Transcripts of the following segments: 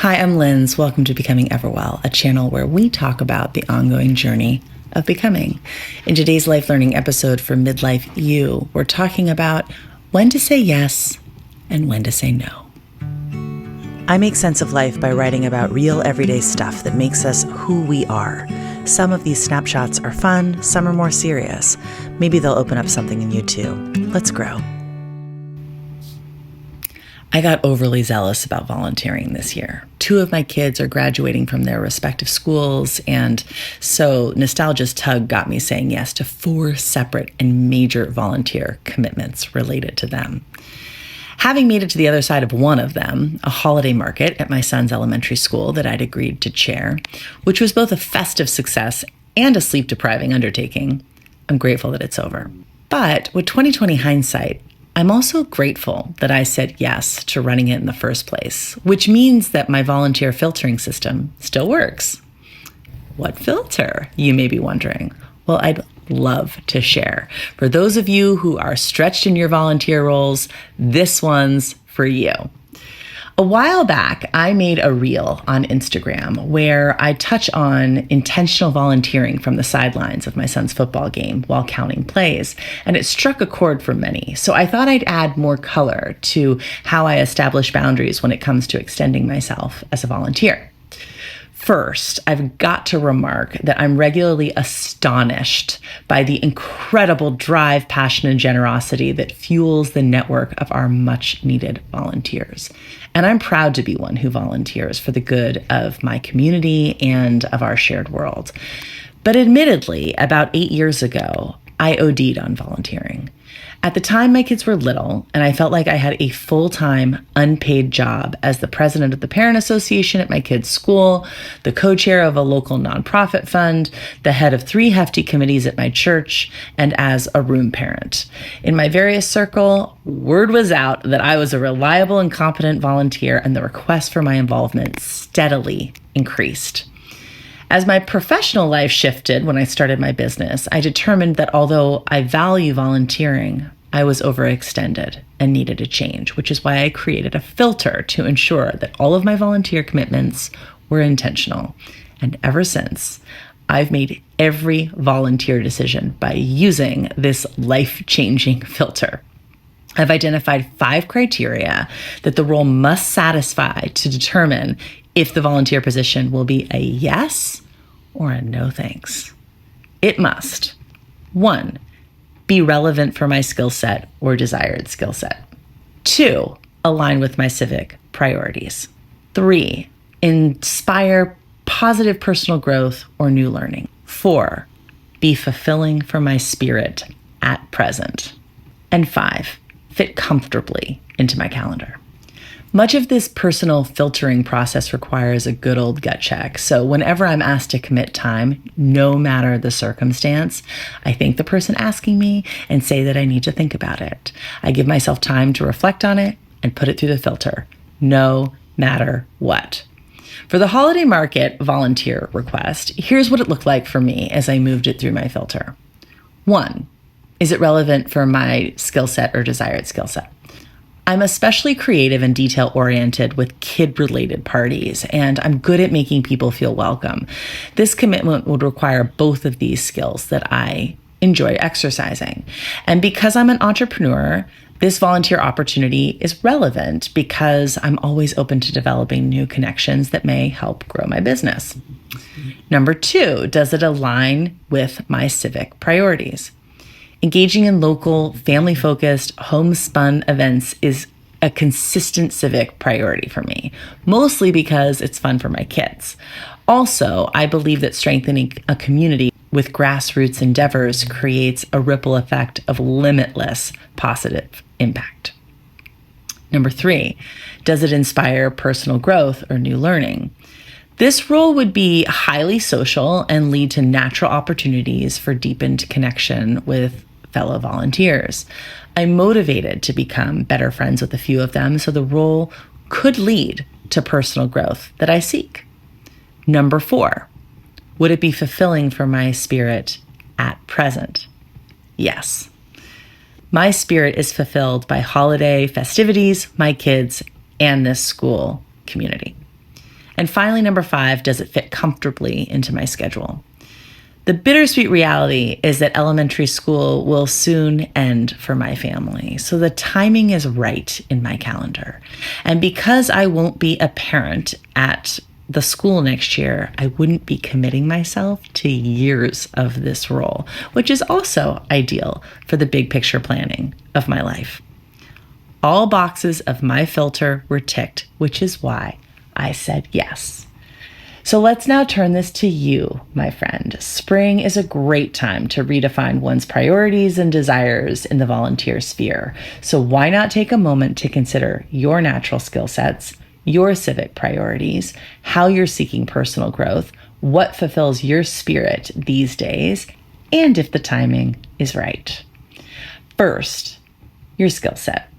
Hi, I'm Linz. Welcome to Becoming Everwell, a channel where we talk about the ongoing journey of becoming. In today's life learning episode for Midlife You, we're talking about when to say yes and when to say no. I make sense of life by writing about real everyday stuff that makes us who we are. Some of these snapshots are fun, some are more serious. Maybe they'll open up something in you too. Let's grow. I got overly zealous about volunteering this year. 2 of my kids are graduating from their respective schools, and so nostalgia's tug got me saying yes to 4 separate and major volunteer commitments related to them. Having made it to the other side of one of them, a holiday market at my son's elementary school that I'd agreed to chair, which was both a festive success and a sleep-depriving undertaking, I'm grateful that it's over. But with 2020 hindsight, I'm also grateful that I said yes to running it in the first place, which means that my volunteer filtering system still works. What filter, you may be wondering? Well, I'd love to share. For those of you who are stretched in your volunteer roles, this one's for you. A while back, I made a reel on Instagram where I touch on intentional volunteering from the sidelines of my son's football game while counting plays, and it struck a chord for many. So I thought I'd add more color to how I establish boundaries when it comes to extending myself as a volunteer. First, I've got to remark that I'm regularly astonished by the incredible drive, passion, and generosity that fuels the network of our much-needed volunteers. And I'm proud to be one who volunteers for the good of my community and of our shared world. But admittedly, about 8 years ago, I OD'd on volunteering. At the time, my kids were little, and I felt like I had a full-time, unpaid job as the president of the Parent Association at my kids' school, the co-chair of a local nonprofit fund, the head of 3 hefty committees at my church, and as a room parent. In my various circle, word was out that I was a reliable and competent volunteer, and the request for my involvement steadily increased. As my professional life shifted when I started my business, I determined that although I value volunteering, I was overextended and needed a change, which is why I created a filter to ensure that all of my volunteer commitments were intentional. And ever since, I've made every volunteer decision by using this life-changing filter. I've identified 5 criteria that the role must satisfy to determine if the volunteer position will be a yes or a no thanks. It must, 1, be relevant for my skill set or desired skill set. 2, align with my civic priorities. 3, inspire positive personal growth or new learning. 4, be fulfilling for my spirit at present. And 5, fit comfortably into my calendar. Much of this personal filtering process requires a good old gut check. So whenever I'm asked to commit time, no matter the circumstance, I thank the person asking me and say that I need to think about it. I give myself time to reflect on it and put it through the filter, no matter what. For the holiday market volunteer request, here's what it looked like for me as I moved it through my filter. 1, is it relevant for my skill set or desired skill set? I'm especially creative and detail-oriented with kid-related parties, and I'm good at making people feel welcome. This commitment would require both of these skills that I enjoy exercising. And because I'm an entrepreneur, this volunteer opportunity is relevant because I'm always open to developing new connections that may help grow my business. Number 2, does it align with my civic priorities? Engaging in local, family-focused, homespun events is a consistent civic priority for me, mostly because it's fun for my kids. Also, I believe that strengthening a community with grassroots endeavors creates a ripple effect of limitless positive impact. Number 3, does it inspire personal growth or new learning? This role would be highly social and lead to natural opportunities for deepened connection with fellow volunteers. I'm motivated to become better friends with a few of them, so the role could lead to personal growth that I seek. Number 4, would it be fulfilling for my spirit at present? Yes. My spirit is fulfilled by holiday festivities, my kids, and this school community. And finally, number 5, does it fit comfortably into my schedule? The bittersweet reality is that elementary school will soon end for my family, so the timing is right in my calendar. And because I won't be a parent at the school next year, I wouldn't be committing myself to years of this role, which is also ideal for the big picture planning of my life. All boxes of my filter were ticked, which is why I said yes. So let's now turn this to you, my friend. Spring is a great time to redefine one's priorities and desires in the volunteer sphere. So why not take a moment to consider your natural skill sets, your civic priorities, how you're seeking personal growth, what fulfills your spirit these days, and if the timing is right. First, your skill set.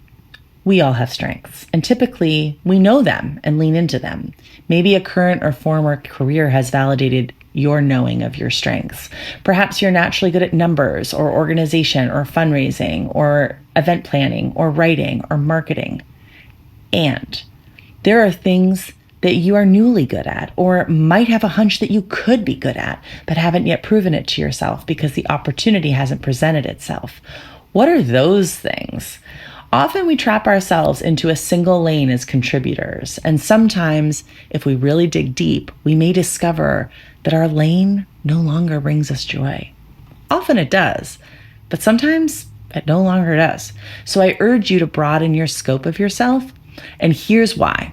We all have strengths, and typically we know them and lean into them. Maybe a current or former career has validated your knowing of your strengths. Perhaps you're naturally good at numbers or organization or fundraising or event planning or writing or marketing. And there are things that you are newly good at or might have a hunch that you could be good at, but haven't yet proven it to yourself because the opportunity hasn't presented itself. What are those things? Often we trap ourselves into a single lane as contributors, and sometimes, if we really dig deep, we may discover that our lane no longer brings us joy. Often it does, but sometimes it no longer does. So I urge you to broaden your scope of yourself, and here's why.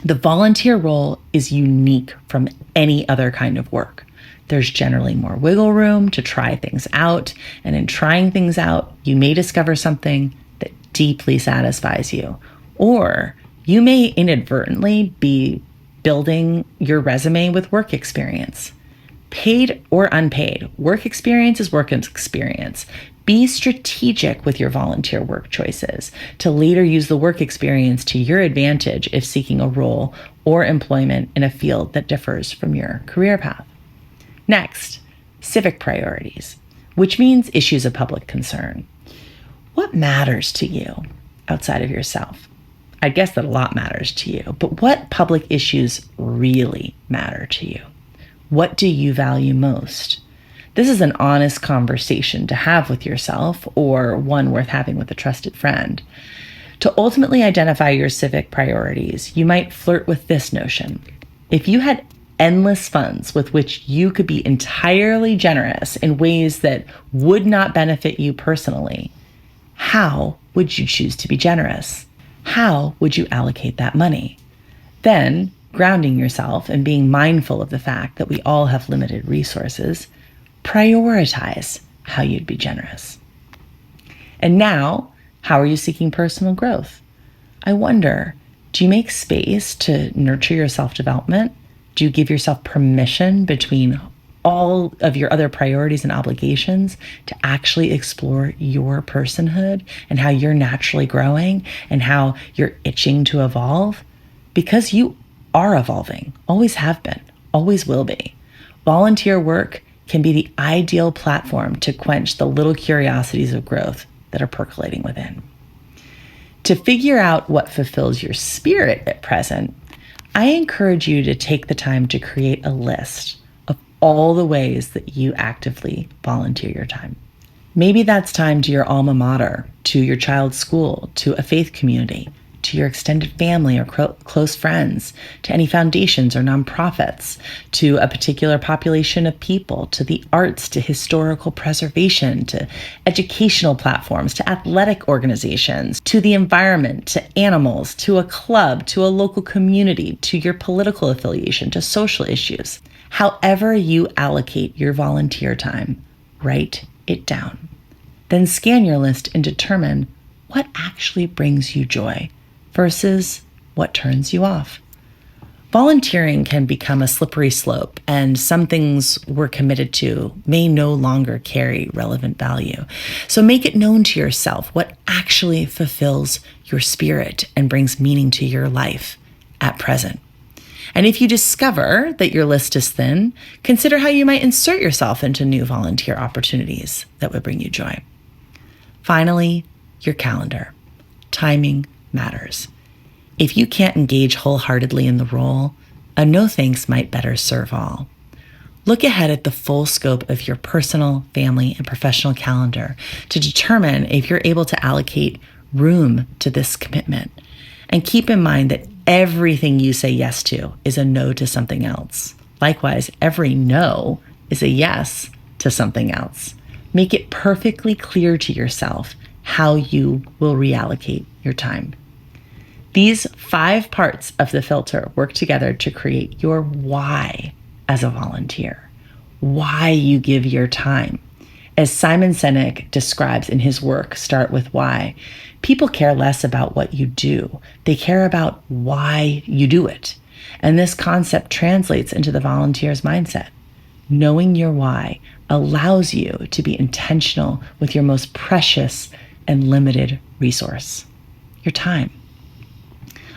The volunteer role is unique from any other kind of work. There's generally more wiggle room to try things out, and in trying things out, you may discover something that deeply satisfies you. Or you may inadvertently be building your resume with work experience. Paid or unpaid, work experience is work experience. Be strategic with your volunteer work choices to later use the work experience to your advantage if seeking a role or employment in a field that differs from your career path. Next, civic priorities, which means issues of public concern. What matters to you outside of yourself? I guess that a lot matters to you, but what public issues really matter to you? What do you value most? This is an honest conversation to have with yourself, or one worth having with a trusted friend. To ultimately identify your civic priorities, you might flirt with this notion. If you had endless funds with which you could be entirely generous in ways that would not benefit you personally, how would you choose to be generous? How would you allocate that money? Then, grounding yourself and being mindful of the fact that we all have limited resources, prioritize how you'd be generous. And now, how are you seeking personal growth? I wonder, do you make space to nurture your self-development? Do you give yourself permission between all of your other priorities and obligations to actually explore your personhood and how you're naturally growing and how you're itching to evolve? Because you are evolving, always have been, always will be. Volunteer work can be the ideal platform to quench the little curiosities of growth that are percolating within. To figure out what fulfills your spirit at present, I encourage you to take the time to create a list of all the ways that you actively volunteer your time. Maybe that's time to your alma mater, to your child's school, to a faith community, to your extended family or close friends, to any foundations or nonprofits, to a particular population of people, to the arts, to historical preservation, to educational platforms, to athletic organizations, to the environment, to animals, to a club, to a local community, to your political affiliation, to social issues. However you allocate your volunteer time, write it down. Then scan your list and determine what actually brings you joy versus what turns you off. Volunteering can become a slippery slope, and some things we're committed to may no longer carry relevant value. So make it known to yourself what actually fulfills your spirit and brings meaning to your life at present. And if you discover that your list is thin, consider how you might insert yourself into new volunteer opportunities that would bring you joy. Finally, your calendar. Timing matters. If you can't engage wholeheartedly in the role, A no thanks might better serve all. Look ahead at the full scope of your personal, family, and professional calendar to determine if you're able to allocate room to this commitment. And keep in mind that everything you say yes to is a no to something else. Likewise, every no is a yes to something else. Make it perfectly clear to yourself how you will reallocate your time. These 5 parts of the filter work together to create your why as a volunteer, why you give your time. As Simon Sinek describes in his work, Start With Why, people care less about what you do. They care about why you do it. And this concept translates into the volunteer's mindset. Knowing your why allows you to be intentional with your most precious and limited resource, your time.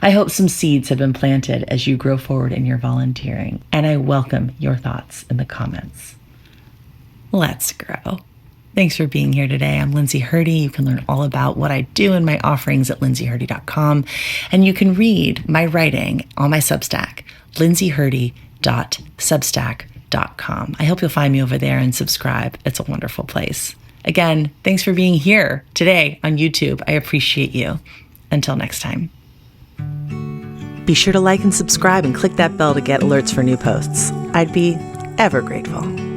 I hope some seeds have been planted as you grow forward in your volunteering, and I welcome your thoughts in the comments. Let's grow. Thanks for being here today. I'm Lindsay Hurdy. You can learn all about what I do in my offerings at lindsayhurdy.com, and you can read my writing on my Substack, lindsayhurdy.substack.com. I hope you'll find me over there and subscribe. It's a wonderful place. Again, thanks for being here today on YouTube. I appreciate you. Until next time. Be sure to like and subscribe and click that bell to get alerts for new posts. I'd be ever grateful.